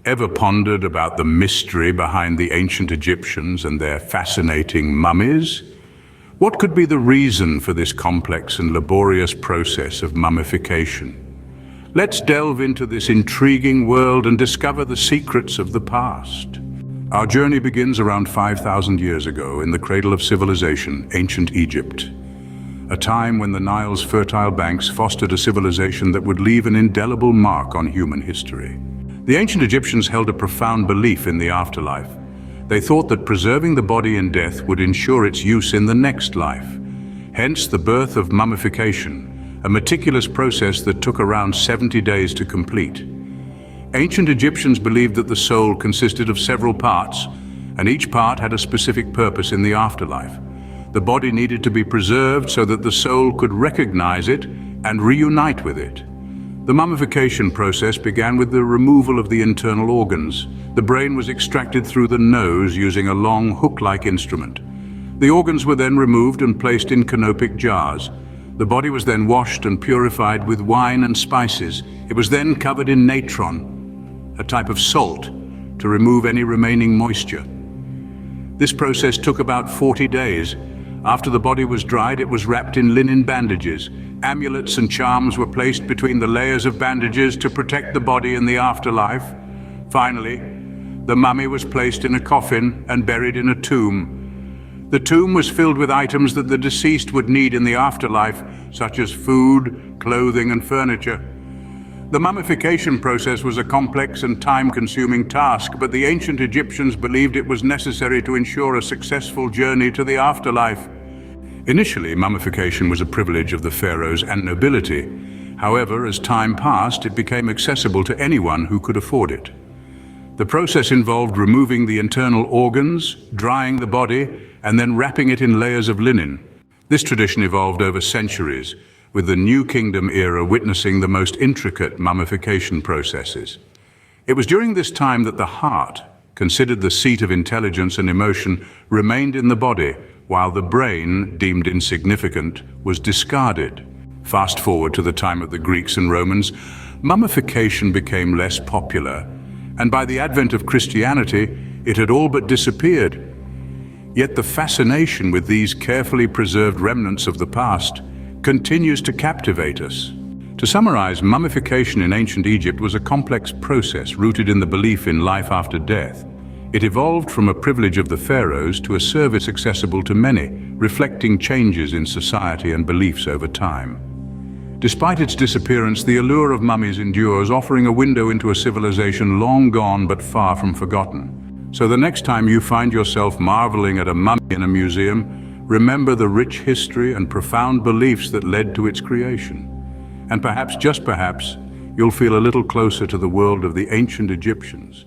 Ever pondered about the mystery behind the ancient Egyptians and their fascinating mummies? What could be the reason for this complex and laborious process of mummification? Let's delve into this intriguing world and discover the secrets of the past. Our journey begins around 5,000 years ago in the cradle of civilization, ancient Egypt. A time when the Nile's fertile banks fostered a civilization that would leave an indelible mark on human history. The ancient Egyptians held a profound belief in the afterlife. They thought that preserving the body in death would ensure its use in the next life. Hence the birth of mummification, a meticulous process that took around 70 days to complete. Ancient Egyptians believed that the soul consisted of several parts, and each part had a specific purpose in the afterlife. The body needed to be preserved so that the soul could recognize it and reunite with it. The mummification process began with the removal of the internal organs. The brain was extracted through the nose using a long hook-like instrument. The organs were then removed and placed in canopic jars. The body was then washed and purified with wine and spices. It was then covered in natron, a type of salt, to remove any remaining moisture. This process took about 40 days. After the body was dried, it was wrapped in linen bandages. Amulets and charms were placed between the layers of bandages to protect the body in the afterlife. Finally, the mummy was placed in a coffin and buried in a tomb. The tomb was filled with items that the deceased would need in the afterlife, such as food, clothing, and furniture. The mummification process was a complex and time-consuming task, but the ancient Egyptians believed it was necessary to ensure a successful journey to the afterlife. Initially, mummification was a privilege of the pharaohs and nobility. However, as time passed, it became accessible to anyone who could afford it. The process involved removing the internal organs, drying the body, and then wrapping it in layers of linen. This tradition evolved over centuries, with the New Kingdom era witnessing the most intricate mummification processes. It was during this time that the heart, considered the seat of intelligence and emotion, remained in the body, while the brain, deemed insignificant, was discarded. Fast forward to the time of the Greeks and Romans, mummification became less popular, and by the advent of Christianity, it had all but disappeared. Yet the fascination with these carefully preserved remnants of the past continues to captivate us. To summarize, mummification in ancient Egypt was a complex process rooted in the belief in life after death. It evolved from a privilege of the pharaohs to a service accessible to many, reflecting changes in society and beliefs over time. Despite its disappearance, the allure of mummies endures, offering a window into a civilization long gone but far from forgotten. So the next time you find yourself marveling at a mummy in a museum, remember the rich history and profound beliefs that led to its creation. And perhaps, just perhaps, you'll feel a little closer to the world of the ancient Egyptians.